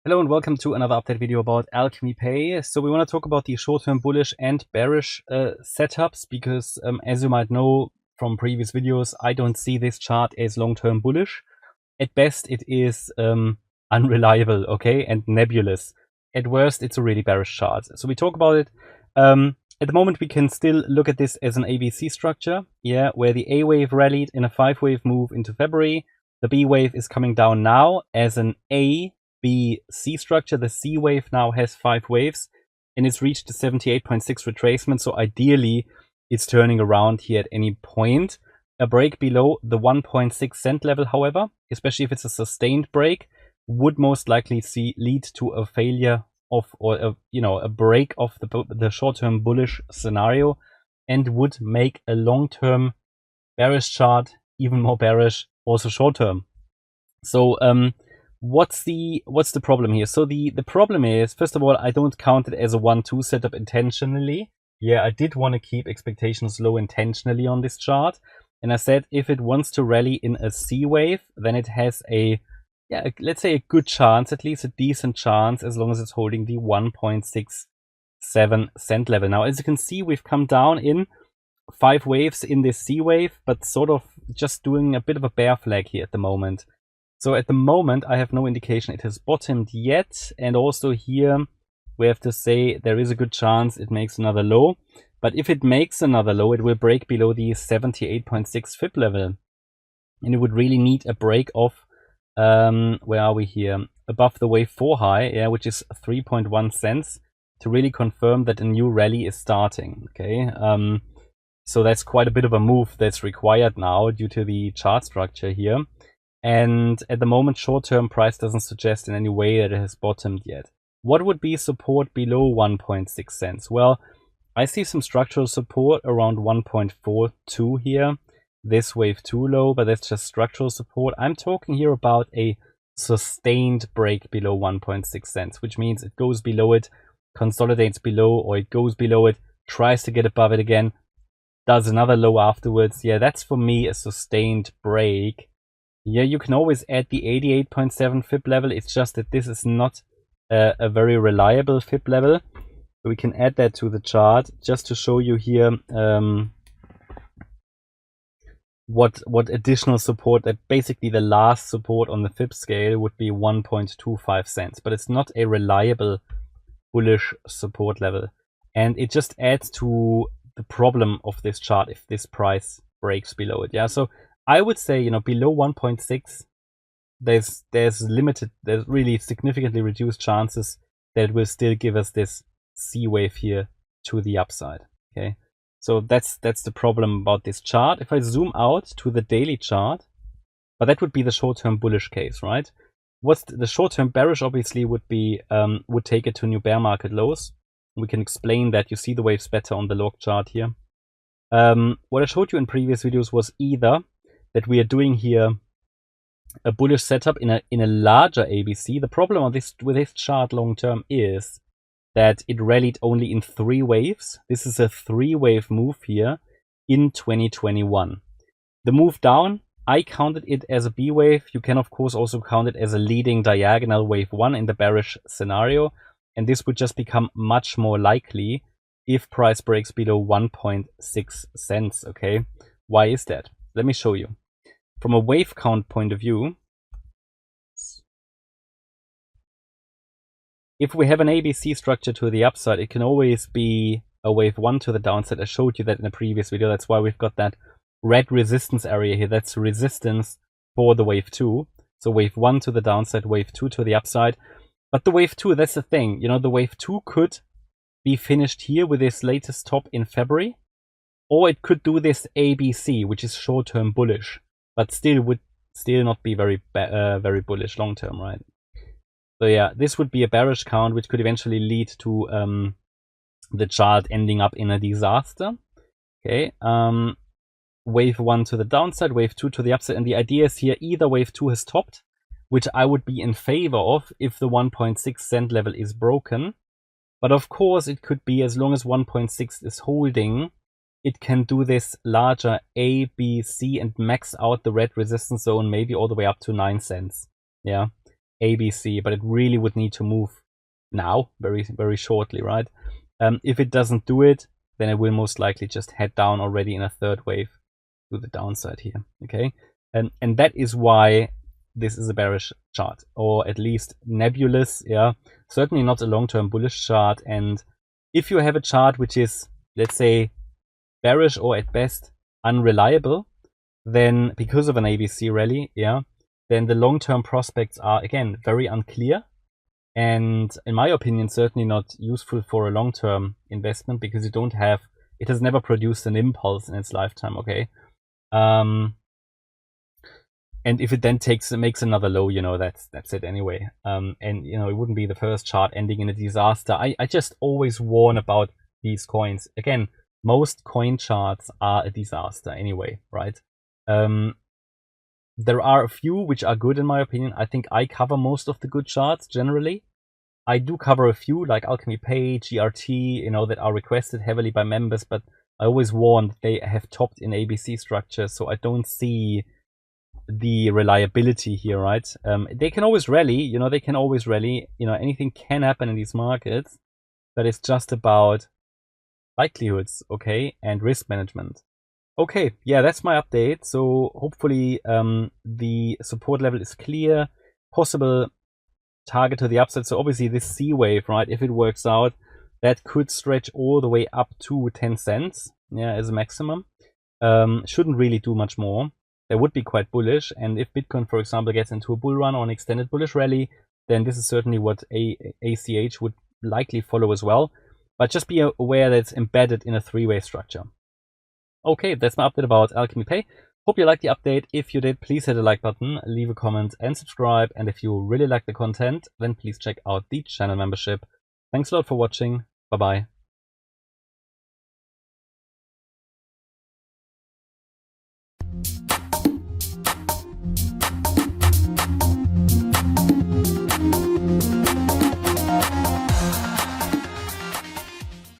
Hello and welcome to another update video about Alchemy Pay. So we want to talk about the short-term bullish and bearish setups because as you might know from previous videos, I don't see this chart as long-term bullish. At best, it is unreliable, okay, and nebulous. At worst, it's a really bearish chart. So we talk about it. At the moment, we can still look at this as an ABC structure, yeah, where the A wave rallied in a 5-wave move into February. The B wave is coming down now as an A, B, C structure. The C wave now has 5 waves and it's reached the 78.6 retracement. So ideally, it's turning around here at any point. A break below the 1.6 cent level, however, especially if it's a sustained break, would most likely lead to a failure of, or a break of the short-term bullish scenario, and would make a long-term bearish chart even more bearish, also short-term. So what's the problem here? So the problem is, first of all, I don't count it as a 1-2 setup intentionally. Yeah, I did want to keep expectations low intentionally on this chart. And I said if it wants to rally in a C wave, then it has let's say a good chance, at least a decent chance, as long as it's holding the 1.67 cent level. Now, as you can see, we've come down in 5 waves in this C wave, but sort of just doing a bit of a bear flag here at the moment. So at the moment, I have no indication it has bottomed yet. And also here, we have to say there is a good chance it makes another low. But if it makes another low, it will break below the 78.6 FIB level. And it would really need a break of, where are we here? Above the wave 4 high, yeah, which is 3.1 cents, to really confirm that a new rally is starting, okay? So that's quite a bit of a move that's required now due to the chart structure here. And at the moment, short-term price doesn't suggest in any way that it has bottomed yet. What would be support below 1.6 cents? Well, I see some structural support around 1.42 here. This wave 2 low, but that's just structural support. I'm talking here about a sustained break below 1.6 cents, which means it goes below it, consolidates below, or it goes below it, tries to get above it again, does another low afterwards. Yeah, that's for me a sustained break. Yeah, you can always add the 88.7 FIB level. It's just that this is not a very reliable FIB level. We can add that to the chart just to show you here what additional support, that basically the last support on the FIB scale would be 1.25 cents. But it's not a reliable bullish support level. And it just adds to the problem of this chart if this price breaks below it. Yeah, so I would say, below 1.6, there's really significantly reduced chances that it will still give us this C wave here to the upside. Okay, so that's the problem about this chart. If I zoom out to the daily chart, but that would be the short-term bullish case, right? What's the short-term bearish? Obviously, would take it to new bear market lows. We can explain that. You see the waves better on the log chart here. What I showed you in previous videos was either that we are doing here a bullish setup in a larger ABC. The problem with this chart long term is that it rallied only in 3 waves. This is a 3-wave move here in 2021. The move down, I counted it as a B wave. You can of course also count it as a leading diagonal wave 1 in the bearish scenario, and this would just become much more likely if price breaks below 1.6 cents. Okay, why is that? Let me show you. From a wave count point of view, if we have an ABC structure to the upside, it can always be a wave 1 to the downside. I showed you that in a previous video. That's why we've got that red resistance area here. That's resistance for the wave 2. So wave 1 to the downside, wave 2 to the upside. But the wave 2, that's the thing. The wave 2 could be finished here with this latest top in February, or it could do this ABC, which is short-term bullish, but would not be very bullish long term, right? So yeah, this would be a bearish count, which could eventually lead to the chart ending up in a disaster. Okay, wave 1 to the downside, wave 2 to the upside, and the idea is here either wave 2 has topped, which I would be in favor of if the 1.6 cent level is broken. But of course, it could be, as long as 1.6 is holding, it can do this larger A, B, C and max out the red resistance zone, maybe all the way up to 9 cents. Yeah. ABC, but it really would need to move now, very, very shortly, right? If it doesn't do it, then it will most likely just head down already in a third wave to the downside here, okay? And that is why this is a bearish chart, or at least nebulous, yeah? Certainly not a long-term bullish chart. And if you have a chart which is, let's say, bearish or at best unreliable, then because of an ABC rally, yeah, then the long-term prospects are, again, very unclear. And in my opinion, certainly not useful for a long-term investment, because you don't have, it has never produced an impulse in its lifetime, okay? And if it then makes another low, you know, that's it anyway. And, you know, it wouldn't be the first chart ending in a disaster. I just always warn about these coins. Again, most coin charts are a disaster anyway, right? There are a few which are good in my opinion. I think I cover most of the good charts generally. I do cover a few like Alchemy Pay, GRT, you know, that are requested heavily by members, but I always warn that they have topped in ABC structures, so I don't see the reliability here, right? They can always rally, you know, anything can happen in these markets, but it's just about likelihoods, okay, and risk management. Okay, yeah, that's my update. So hopefully the support level is clear, possible target to the upside. So obviously this C wave, right, if it works out, that could stretch all the way up to 10 cents, yeah, as a maximum. Shouldn't really do much more. That would be quite bullish. And if Bitcoin, for example, gets into a bull run or an extended bullish rally, then this is certainly what ACH would likely follow as well. But just be aware that it's embedded in a three-way structure. Okay, that's my update about Alchemy Pay. Hope you liked the update. If you did, please hit the like button, leave a comment and subscribe. And if you really like the content, then please check out the channel membership. Thanks a lot for watching. Bye-bye.